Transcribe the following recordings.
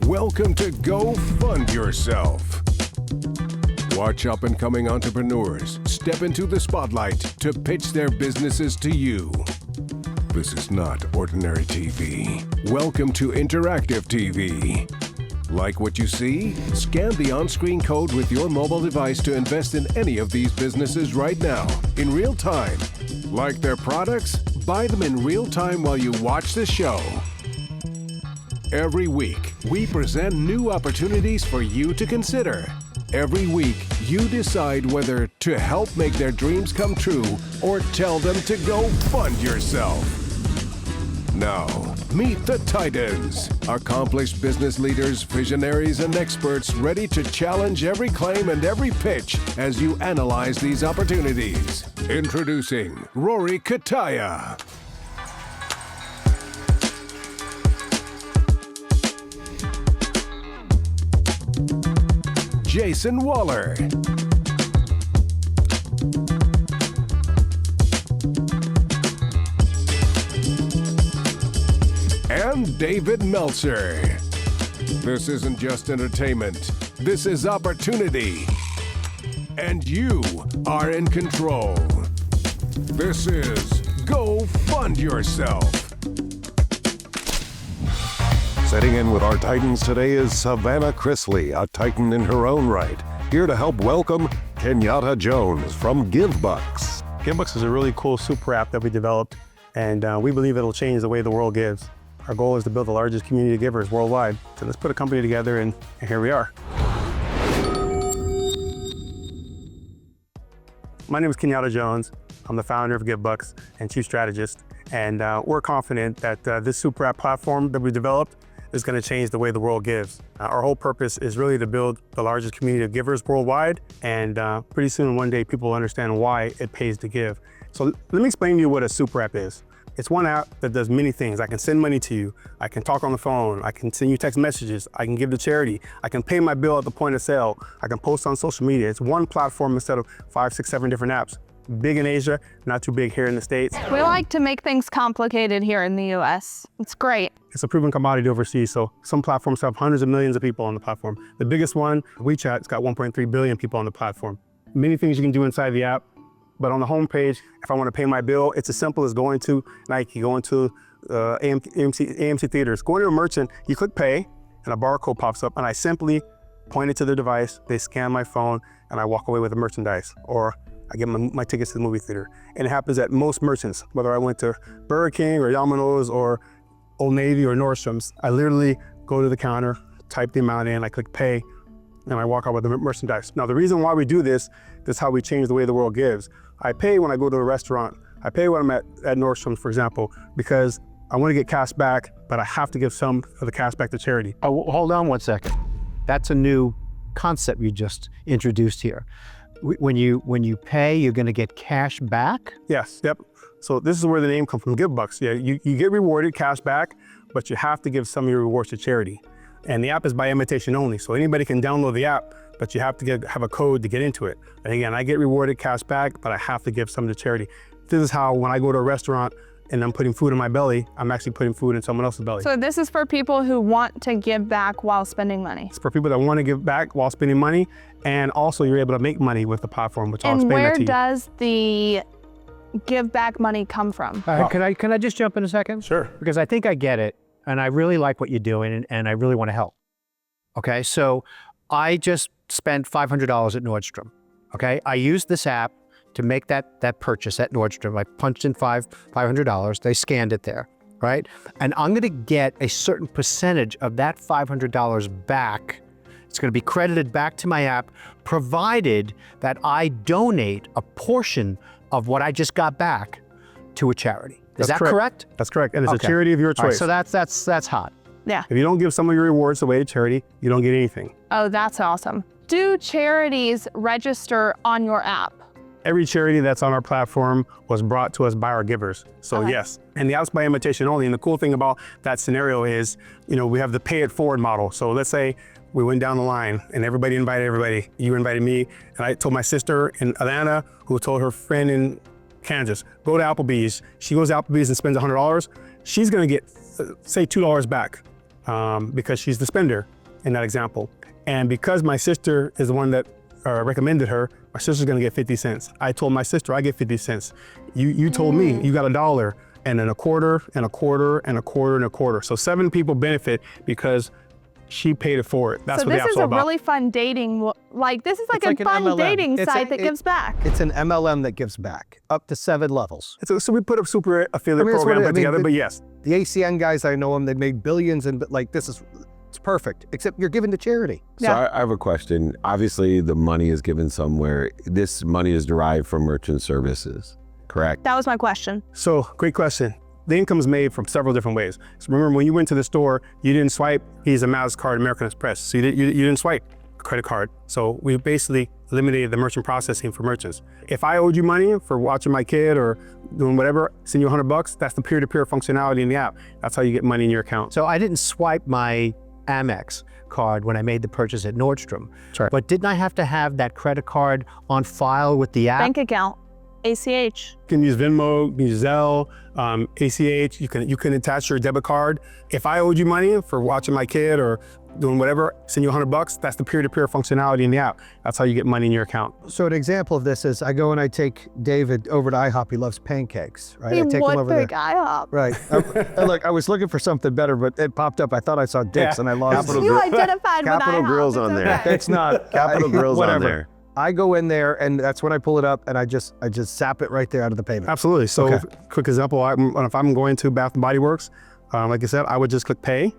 Welcome to Go Fund Yourself. Watch up-and-coming entrepreneurs step into the spotlight to pitch their businesses to you. This is not ordinary TV. Welcome to interactive TV. Like what you see? Scan the on-screen code with your mobile device to invest in any of these businesses right now, in real time. Like their products? Buy them in real time while you watch the show. Every week, we present new opportunities for you to consider. Every week, you decide whether to help make their dreams come true or tell them to go fund yourself. Now, meet the Titans, accomplished business leaders, visionaries, and experts ready to challenge every claim and every pitch as you analyze these opportunities. Introducing Rory Kataya. Jason Waller. And David Meltzer. This isn't just entertainment. This is opportunity. And you are in control. This is Go Fund Yourself. Sitting in with our Titans today is Savannah Chrisley, a Titan in her own right. Here to help welcome Kenyatta Jones from GivBux. GivBux is a really cool super app that we developed, and we believe it'll change the way the world gives. Our goal is to build the largest community of givers worldwide. So let's put a company together, and here we are. My name is Kenyatta Jones. I'm the founder of GivBux and chief strategist, and we're confident that this super app platform that we developed is going to change the way the world gives. Our whole purpose is really to build the largest community of givers worldwide, and pretty soon, one day, people will understand why it pays to give. So let me explain to you what a super app is. It's one app that does many things. I can send money to you, I can talk on the phone, I can send you text messages, I can give to charity, I can pay my bill at the point of sale, I can post on social media. It's one platform instead of 5, 6, 7 different apps. Big in Asia, not too big here in the States. We like to make things complicated here in the US. It's great. It's a proven commodity overseas, so some platforms have hundreds of millions of people on the platform. The biggest one, WeChat, it's got 1.3 billion people on the platform. Many things you can do inside the app, but on the homepage, if I want to pay my bill, it's as simple as going to Nike, going to AMC Theaters. Going to a merchant, you click pay, and a barcode pops up, and I simply point it to the device, they scan my phone, and I walk away with the merchandise. Or I get my tickets to the movie theater. And it happens at most merchants, whether I went to Burger King or Yamano's or Old Navy or Nordstrom's. I literally go to the counter, type the amount in, I click pay, and I walk out with the merchandise. Now, the reason why we do this is how we change the way the world gives. I pay when I go to a restaurant. I pay when I'm at Nordstrom's, for example, because I want to get cash back, but I have to give some of the cash back to charity. Oh, hold on one second. That's a new concept you just introduced here. When you pay, you're going to get cash back? Yes, yep. So this is where the name comes from, GivBux. Yeah, you get rewarded cash back, but you have to give some of your rewards to charity. And the app is by invitation only, so anybody can download the app, but you have to have a code to get into it. And again, I get rewarded cash back, but I have to give some to charity. This is how, when I go to a restaurant and I'm putting food in my belly, I'm actually putting food in someone else's belly. So this is for people who want to give back while spending money. It's for people that want to give back while spending money, and also you're able to make money with the platform, which I'll explain that to you. And where does the give back money come from? Can I just jump in a second? Sure. Because I think I get it, and I really like what you're doing, and I really want to help. Okay, so I just spent $500 at Nordstrom. Okay, I used this app to make that purchase at Nordstrom. I punched in $500, they scanned it there, right? And I'm gonna get a certain percentage of that $500 back. It's gonna be credited back to my app, provided that I donate a portion of what I just got back to a charity. Is that correct? That's correct, and it's a charity of your choice. All right, so that's hot. Yeah. If you don't give some of your rewards away to charity, you don't get anything. Oh, that's awesome. Do charities register on your app? Every charity that's on our platform was brought to us by our givers. So yes, and the app's by invitation only. And the cool thing about that scenario is, we have the pay it forward model. So let's say we went down the line and everybody invited everybody. You invited me, and I told my sister in Atlanta, who told her friend in Kansas, go to Applebee's. She goes to Applebee's and spends $100. She's gonna get, say, $2 back because she's the spender. in that example. And because my sister is the one that recommended her, my sister's gonna get 50 cents. I told my sister I get 50 cents. You told me you got $1, and then a quarter, and a quarter, and a quarter, and a quarter. So 7 people benefit because she paid it forward. That's so what the this app's is all a about. really fun dating, like this is like It's a like an fun MLM. dating It's site that gives back. It's an MLM that gives back, up to 7 levels. So we put a super affiliate that's program what put together, but yes. The ACN guys, I know them, they made billions, and like it's perfect, except you're giving to charity. So I have a question. Obviously, the money is given somewhere. This money is derived from merchant services, correct? That was my question. So great question. The income is made from several different ways. So remember, when you went to the store, you didn't swipe Visa, MasterCard, American Express. So you didn't swipe a credit card. So we basically eliminated the merchant processing for merchants. If I owed you money for watching my kid or doing whatever, send you $100, that's the peer-to-peer functionality in the app. That's how you get money in your account. So I didn't swipe my Amex card when I made the purchase at Nordstrom. Right. But didn't I have to have that credit card on file with the app? Bank account, ACH. You can use Venmo, you can use Zelle, ACH. You can attach your debit card. If I owed you money for watching my kid or doing whatever, send you $100. That's the peer-to-peer functionality in the app. That's how you get money in your account. So an example of this is I go and I take David over to IHOP. He loves pancakes, right? He I take would him over there. pick IHOP. Right. Look, I was looking for something better, but it popped up. I thought I saw Dick's and I lost Capital it. You identified with Capital IHOP. Grill's It's on there. okay. It's not. Capital Grill's on whatever. there. I go in there and that's when I pull it up and I just zap it right there out of the payment. Absolutely. So Okay. quick example, if I'm going to Bath & Body Works, like I said, I would just click pay.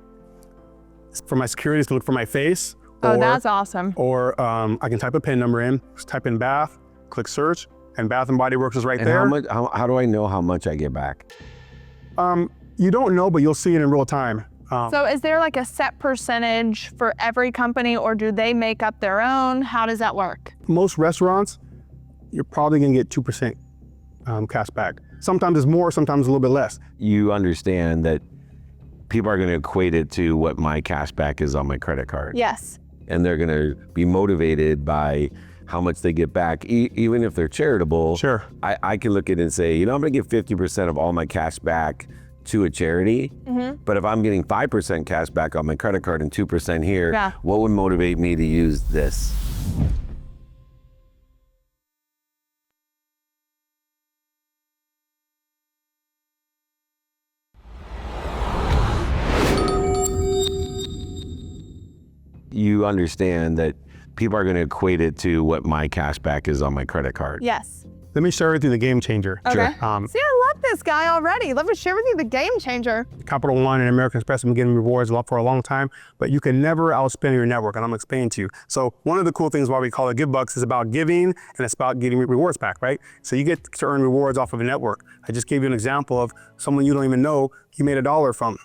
For my security, to look for my face. Oh, or, that's awesome. Or I can type a PIN number in, just type in Bath, click search, and Bath & Body Works is right And there. how do I know how much I get back? You don't know, but you'll see it in real time. So is there like a set percentage for every company, or do they make up their own? How does that work? Most restaurants, you're probably gonna get 2% cash back. Sometimes it's more, sometimes a little bit less. You understand that people are going to equate it to what my cash back is on my credit card. Yes. And they're going to be motivated by how much they get back, even if they're charitable. Sure. I can look at it and say, you know, I'm going to give 50% of all my cash back to a charity. But if I'm getting 5% cash back on my credit card and 2% here, Yeah. what would motivate me to use this? You understand that people are going to equate it to what my cash back is on my credit card. Yes. Let me share with you the game changer. Okay. Sure. See, I love this guy already. Let me share with you the game changer. Capital One and American Express have been getting rewards for a long time, but you can never outspend your network, and I'm explaining to you. So one of the cool things why we call it GivBux is about giving, and it's about getting rewards back, right? So you get to earn rewards off of a network. I just gave you an example of someone you don't even know you made $1 from.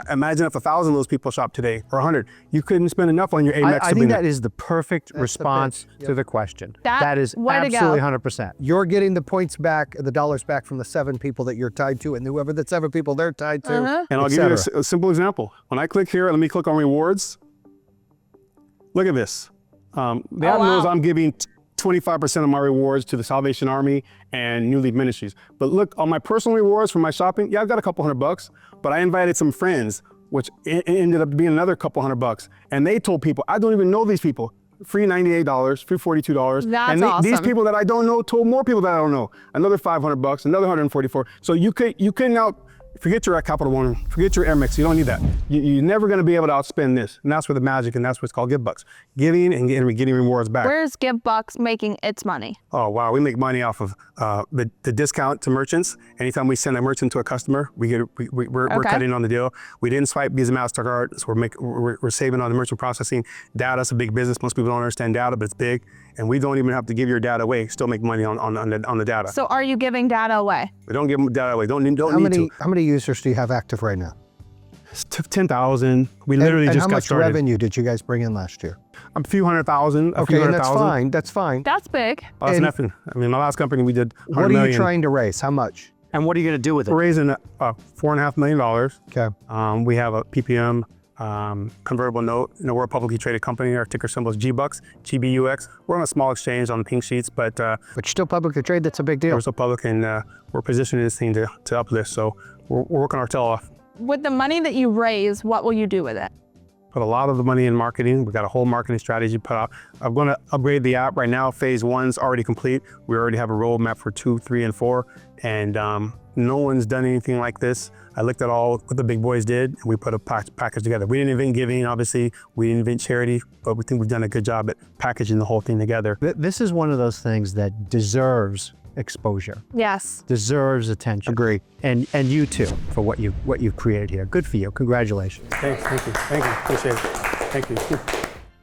Imagine if 1,000 of those people shop today, or 100. You couldn't spend enough on your Amex. I to think be that is the perfect response pitch. to the question. That is way to go. absolutely 100%. You're getting the points back, the dollars back from the 7 people that you're tied to, and whoever the 7 people they're tied to. And I'll give you a simple example. When I click here, let me click on rewards. Look at this. The app knows I'm giving 25% of my rewards to the Salvation Army and New Leaf Ministries. But look, on my personal rewards from my shopping, yeah, I've got a couple $100, but I invited some friends, which ended up being another couple $100. And they told people, I don't even know these people. Free $98, free $42. That's and awesome. These people that I don't know told more people that I don't know. Another $500, another $144. So you can now, forget your Capital One, forget your Amex, you don't need that. You're never gonna be able to outspend this. And that's where the magic, and that's what's called GivBux. Giving and getting rewards back. Where's GivBux making its money? Oh, wow, we make money off of the discount to merchants. Anytime we send a merchant to a customer, we're cutting on the deal. We didn't swipe Visa, MasterCard, so we're saving on the merchant processing. Data's a big business. Most people don't understand data, but it's big. And we don't even have to give your data away, still make money on the data. So are you giving data away? We don't give data away, don't need to. How many users do you have active right now? 10,000. We literally and just how got much started. revenue did you guys bring in last year? A few hundred thousand. Okay, and that's fine. That's fine. That's big. Oh, that's And- nothing. I mean, my last company, we did 100 What are million. you trying to raise? How much? And what are you going to do with it? We're raising $4.5 million. Okay. We have a PPM convertible note. You know, we're a publicly traded company. Our ticker symbol is GBUX, GBUX. We're on a small exchange on the pink sheets, but But you're still publicly traded. That's a big deal. we're still public, and we're positioning this thing to uplist. So we're working our tail off. With the money that you raise, what will you do with it? put a lot of the money in marketing. We got a whole marketing strategy put out. I'm going to upgrade the app right now. Phase 1's already complete. We already have a roadmap for 2, 3, and 4. And no one's done anything like this. I looked at all what the big boys did, and we put a package together. We didn't invent giving, obviously. We didn't invent charity, but we think we've done a good job at packaging the whole thing together. This is one of those things that deserves exposure, Yes. deserves attention. Agree. And you too, for what you've created here. Good for you. Congratulations. Thank you, appreciate it. Thank you.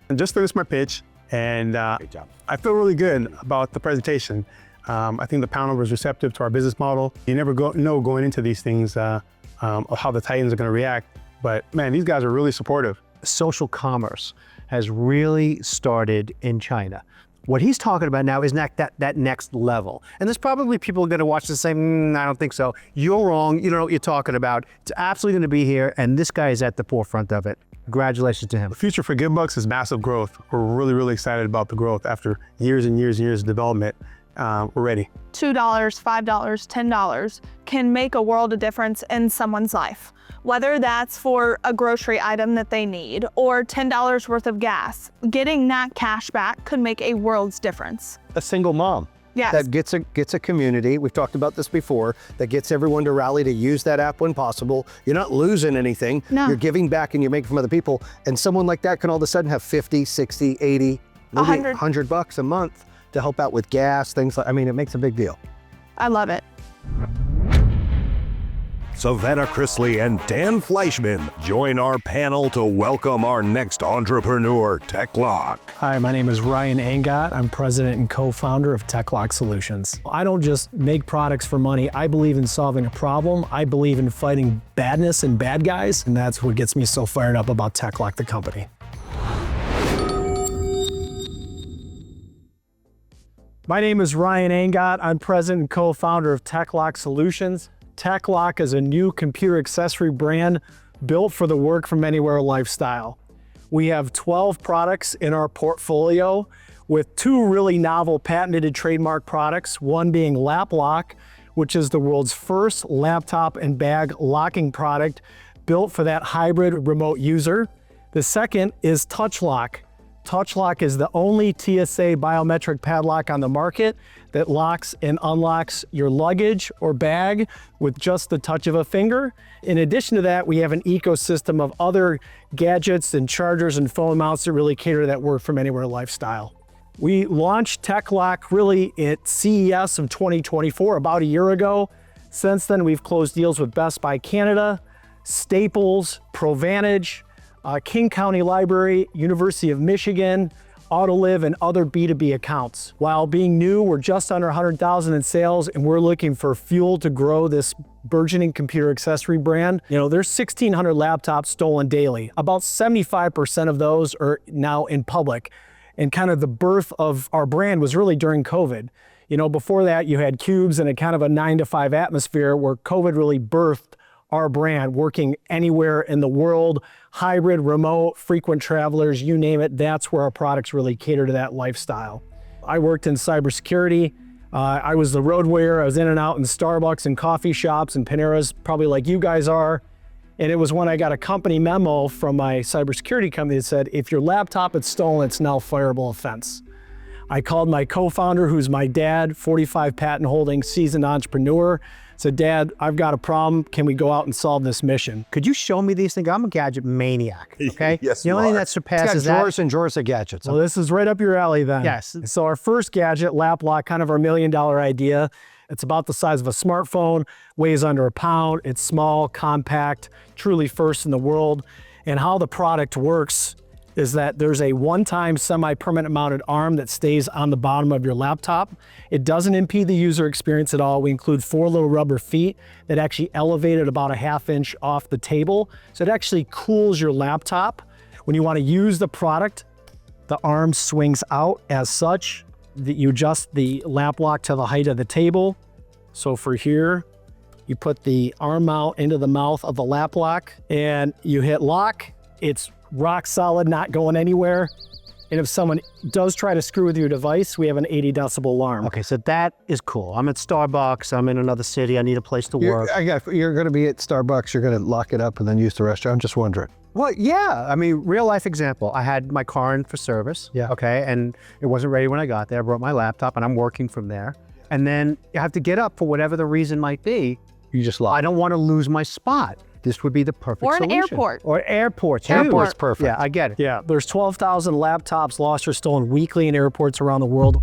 And just finished my pitch, and Great job. I feel really good about the presentation. I think the panel was receptive to our business model. You never know going into these things how the Titans are going to react, but man, these guys are really supportive. Social commerce has really started in China. What he's talking about now is that next level. And there's probably people going to watch this and say, I don't think so. You're wrong. You don't know what you're talking about. It's absolutely going to be here, and this guy is at the forefront of it. Congratulations to him. The future for GivBux is massive growth. We're really, really excited about the growth after years and years and years of development. We're ready. $2, $5, $10 can make a world of difference in someone's life. Whether that's for a grocery item that they need or $10 worth of gas, getting that cash back could make a world's difference. A single mom. Yes. That gets a community, we've talked about this before, that gets everyone to rally to use that app when possible. You're not losing anything. No. You're giving back and you're making from other people. And someone like that can all of a sudden have 50, 60, 80, maybe $100 a month to help out with gas, things like, I mean, it makes a big deal. I love it. Savannah Chrisley and Dan Fleischman join our panel to welcome our next entrepreneur, TechLok. Hi, my name is Ryan Angot. I'm president and co-founder of TechLok Solutions. I don't just make products for money. I believe in solving a problem. I believe in fighting badness and bad guys, and that's what gets me so fired up about TechLok, the company. My name is Ryan Angot. I'm president and co-founder of TechLok Solutions. TechLok is a new computer accessory brand built for the work from anywhere lifestyle. We have 12 products in our portfolio with 2 really novel patented trademark products, one being LapLok, which is the world's first laptop and bag locking product built for that hybrid remote user. The second is TouchLok. TouchLok is the only TSA biometric padlock on the market that locks and unlocks your luggage or bag with just the touch of a finger. In addition to that, we have an ecosystem of other gadgets and chargers and phone mounts that really cater to that work from anywhere lifestyle. We launched TechLok really at CES of 2024, about a year ago. Since then, we've closed deals with Best Buy Canada, Staples, Provantage, King County Library, University of Michigan, Autoliv, and other B2B accounts. While being new, we're just under 100,000 in sales, and we're looking for fuel to grow this burgeoning computer accessory brand. You know, there's 1,600 laptops stolen daily. About 75% of those are now in public. And kind of the birth of our brand was really during COVID. You know, before that, you had cubes and a kind of a 9-to-5 atmosphere where COVID really birthed our brand, working anywhere in the world, hybrid, remote, frequent travelers, you name it, that's where our products really cater to that lifestyle. I worked in cybersecurity. I was the road warrior. I was in and out in Starbucks and coffee shops and Paneras, probably like you guys are. And it was when I got a company memo from my cybersecurity company that said, if your laptop is stolen, it's now a fireable offense. I called my co-founder, who's my dad, 45 patent holding, seasoned entrepreneur, said, Dad, I've got a problem. Can we go out and solve this mission? Could you show me these things? I'm a gadget maniac, okay? Yes, the you only thing are. that surpasses It's got drawers that. and drawers of gadgets. Well, this is right up your alley then. Yes. So our first gadget, LapLok, kind of our $1 million idea. It's about the size of a smartphone, weighs under a pound. It's small, compact, truly first in the world. And how the product works is that there's a one-time semi-permanent mounted arm that stays on the bottom of your laptop. It doesn't impede the user experience at all. We include 4 little rubber feet that actually elevate it about a ½ inch off the table. So it actually cools your laptop. When you want to use the product, the arm swings out as such. You adjust the LapLok to the height of the table. So for here, you put the arm out into the mouth of the LapLok and you hit lock. It's rock solid, not going anywhere. And if someone does try to screw with your device, we have an 80 decibel alarm. Okay, so that is cool. I'm at Starbucks, I'm in another city, I need a place to work. You're going to be at Starbucks, you're going to lock it up and then use the restroom. I'm just wondering. Well, yeah. I mean, Real life example, I had my car in for service, Yeah. okay, and it wasn't ready when I got there. I brought my laptop and I'm working from there. And then you have to get up for whatever the reason might be. you just lost. I don't want to lose my spot. This would be the perfect Or an solution. airport. Or airports. too. Airport's perfect. Yeah, I get it. Yeah, there's 12,000 laptops lost or stolen weekly in airports around the world.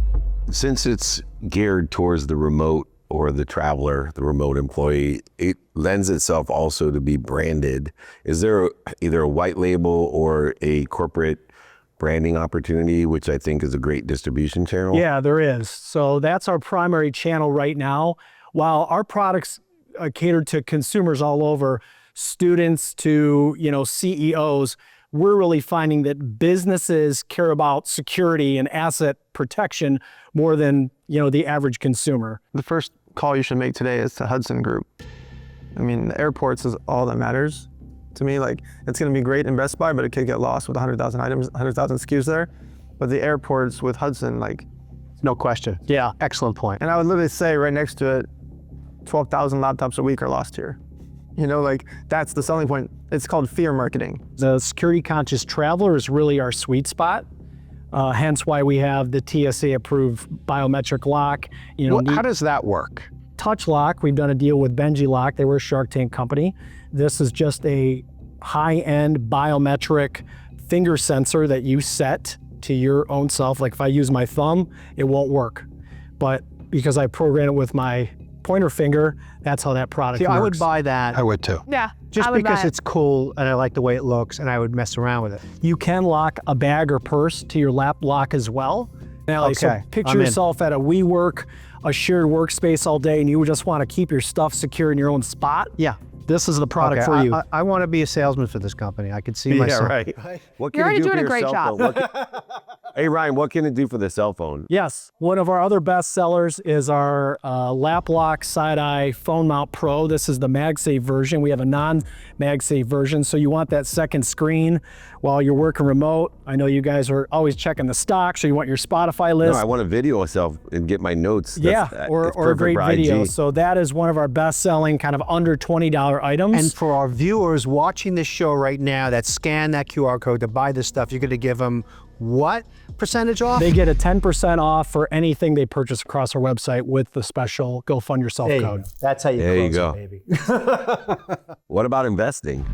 Since it's geared towards the remote or the traveler, the remote employee, it lends itself also to be branded. Is there either a white label or a corporate branding opportunity, which I think is a great distribution channel? Yeah, there is. So that's our primary channel right now. While our products cater to consumers all over, students to, CEOs, we're really finding that businesses care about security and asset protection more than, the average consumer. The first call you should make today is to Hudson Group. I mean, the airports is all that matters to me. Like, it's going to be great in Best Buy, but it could get lost with 100,000 items, 100,000 SKUs there. But the airports with Hudson, like, No question. Yeah. Excellent point. and I would literally say right next to it, 12,000 laptops a week are lost here. That's the selling point. It's called fear marketing. The security conscious traveler is really our sweet spot. Hence why we have the TSA approved biometric lock. How does that work? Touch lock. We've done a deal with Benji Lock. They were a Shark Tank company. This is just a high-end biometric finger sensor that you set to your own self. Like if I use my thumb, it won't work. But because I program it with my pointer finger, that's how that product See, works. I would buy that I would too. Yeah. just I would buy because it. it's cool and I like the way it looks and I would mess around with it. You can lock a bag or purse to your LapLok as well. Now, so Okay, picture I'm in. yourself at a WeWork, a shared workspace all day, and you just want to keep your stuff secure in your own spot. Yeah. This is the product Okay, for you. I want to be a salesman for this company. I could see myself. What You're can it already do for doing a your great cell job. phone? Hey Ryan, what can it do for the cell phone? Yes, one of our other best sellers is our LapLok Side-Eye Phone Mount Pro. This is the MagSafe version. We have a non-MagSafe version, so you want that second screen while you're working remote. I know you guys are always checking the stock, so you want your Spotify No, list. I want to video myself and get my notes. or a perfect great for video. IG. So that is one of our best-selling kind of under $20 items. And for our viewers watching this show right now that scan that QR code to buy this stuff, you're going to give them what percentage off? they get a 10% off for anything they purchase across our website with the special Go Fund Yourself There you code. go. That's how you There you close go. it, baby. What about investing?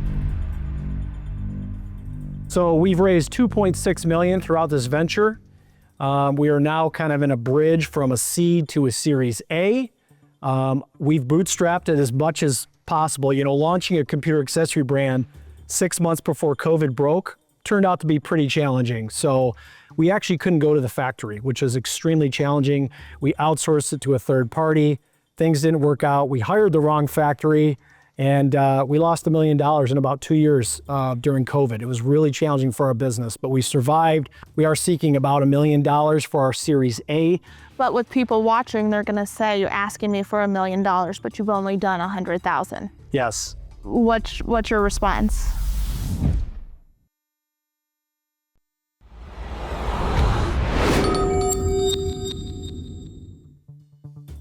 So we've raised $2.6 million throughout this venture. We are now kind of in a bridge from a seed to a Series A. We've bootstrapped it as much as possible. Launching a computer accessory brand 6 months before COVID broke turned out to be pretty challenging. So we actually couldn't go to the factory, which is extremely challenging. We outsourced it to a third party. Things didn't work out. We hired the wrong factory, and we lost $1 million in about 2 years during COVID. It was really challenging for our business, but we survived. We are seeking about $1 million for our Series A. But with people watching, they're gonna say, you're asking me for $1 million, but you've only done 100,000. Yes. What's your response?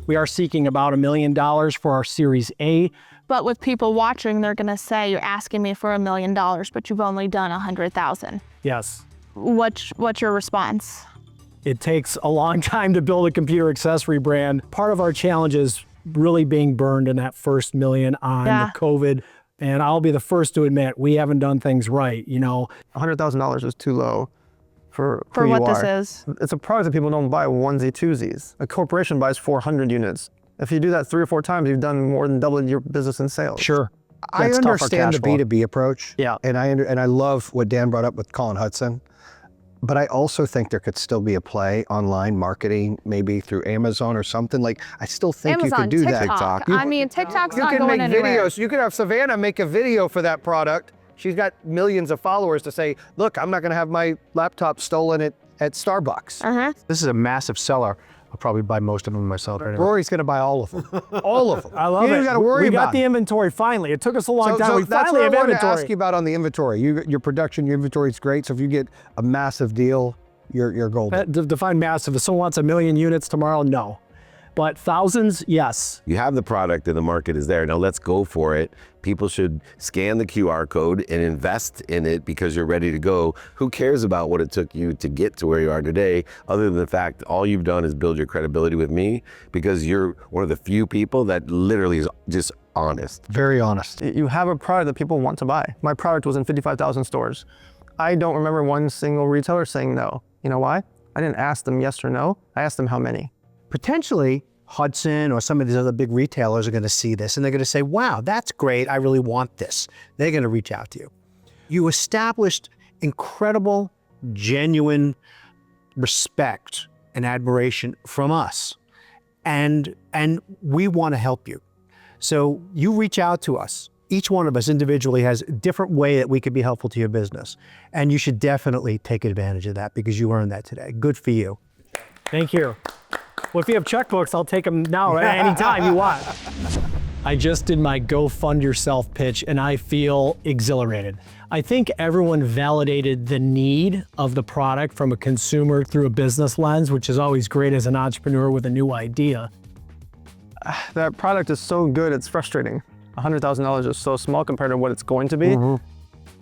We are seeking about $1 million for our Series A. But with people watching, they're gonna say, you're asking me for $1 million, but you've only done 100,000. Yes. What's your response? It takes a long time to build a computer accessory brand. Part of our challenge is really being burned in that first $1 million on Yeah. the COVID. And I'll be the first to admit, we haven't done things right. $100,000 is too low for For who what you this are. is? It's a product that people don't buy onesie twosies. A corporation buys 400 units. If you do that 3 or 4 times, you've done more than double your business in sales. Sure. I That's tough for understand the cash flow. B2B approach. Yeah. And I love what Dan brought up with Colin Hudson. But I also think there could still be a play online marketing, maybe through Amazon or something. Like, I still think Amazon, you could do TikTok. that. I mean, TikTok's You not can going make anywhere. videos. You could have Savannah make a video for that product. She's got millions of followers to say, look, I'm not going to have my laptop stolen at Starbucks. This is a massive seller. I'll probably buy most of them myself. Right now. Rory's going to buy all of them. All of them. I love you it. You don't got to worry we about got the it. inventory finally. It took us a long time. We that's finally what have I wanted inventory. to ask you about on the inventory. Your production, your inventory is great. So if you get a massive deal, you're golden. Define massive. If someone wants 1 million units tomorrow, no. but thousands, yes. You have the product and the market is there. Now let's go for it. People should scan the QR code and invest in it because you're ready to go. Who cares about what it took you to get to where you are today, other than the fact all you've done is build your credibility with me because you're one of the few people that literally is just honest. Very honest. You have a product that people want to buy. My product was in 55,000 stores. I don't remember one single retailer saying no. You know why? I didn't ask them yes or no. I asked them how many. Potentially, Hudson or some of these other big retailers are going to see this and they're going to say, wow, that's great. I really want this. They're going to reach out to you. You established incredible, genuine respect and admiration from us. And we want to help you. So you reach out to us. Each one of us individually has a different way that we could be helpful to your business. And you should definitely take advantage of that because you earned that today. Good for you. Thank you. Well, if you have checkbooks, I'll take them now, right? Anytime you want. I just did my Go Fund Yourself pitch and I feel exhilarated. I think everyone validated the need of the product from a consumer through a business lens, which is always great as an entrepreneur with a new idea. That product is so good, it's frustrating. $100,000 is so small compared to what it's going to be.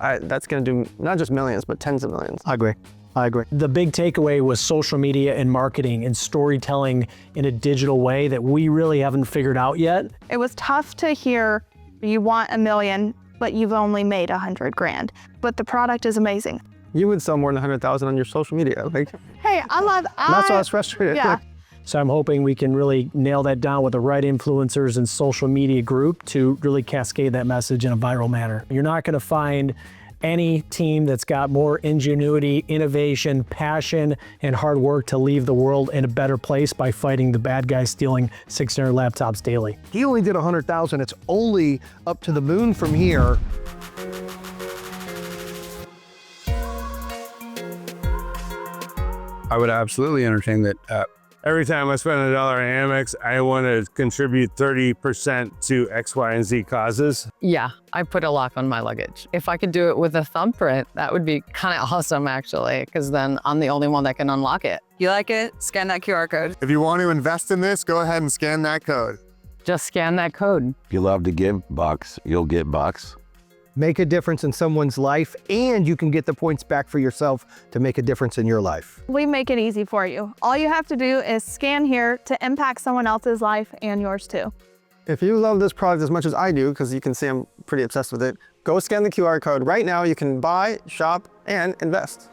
That's going to do not just millions, but tens of millions. I agree. I agree. The big takeaway was social media and marketing and storytelling in a digital way that we really haven't figured out yet. It was tough to hear you want $1 million, but you've only made $100 grand. But the product is amazing. You would sell more than 100,000 on your social media. Like, Hey, that's why I was frustrated. Yeah. So I'm hoping we can really nail that down with the right influencers and social media group to really cascade that message in a viral manner. You're not going to find any team that's got more ingenuity, innovation, passion, and hard work to leave the world in a better place by fighting the bad guys stealing 600 laptops daily. He only did 100,000. It's only up to the moon from here. I would absolutely entertain that. Every time I spend $1 on Amex, I want to contribute 30% to X, Y, and Z causes. Yeah, I put a lock on my luggage. If I could do it with a thumbprint, that would be kind of awesome, actually, because then I'm the only one that can unlock it. You like it? Scan that QR code. If you want to invest in this, go ahead and scan that code. Just scan that code. If you love to give bucks, you'll get bucks. Make a difference in someone's life, and you can get the points back for yourself to make a difference in your life. We make it easy for you. All you have to do is scan here to impact someone else's life and yours too. If you love this product as much as I do, because you can see I'm pretty obsessed with it, go scan the QR code. Right now, you can buy, shop, and invest.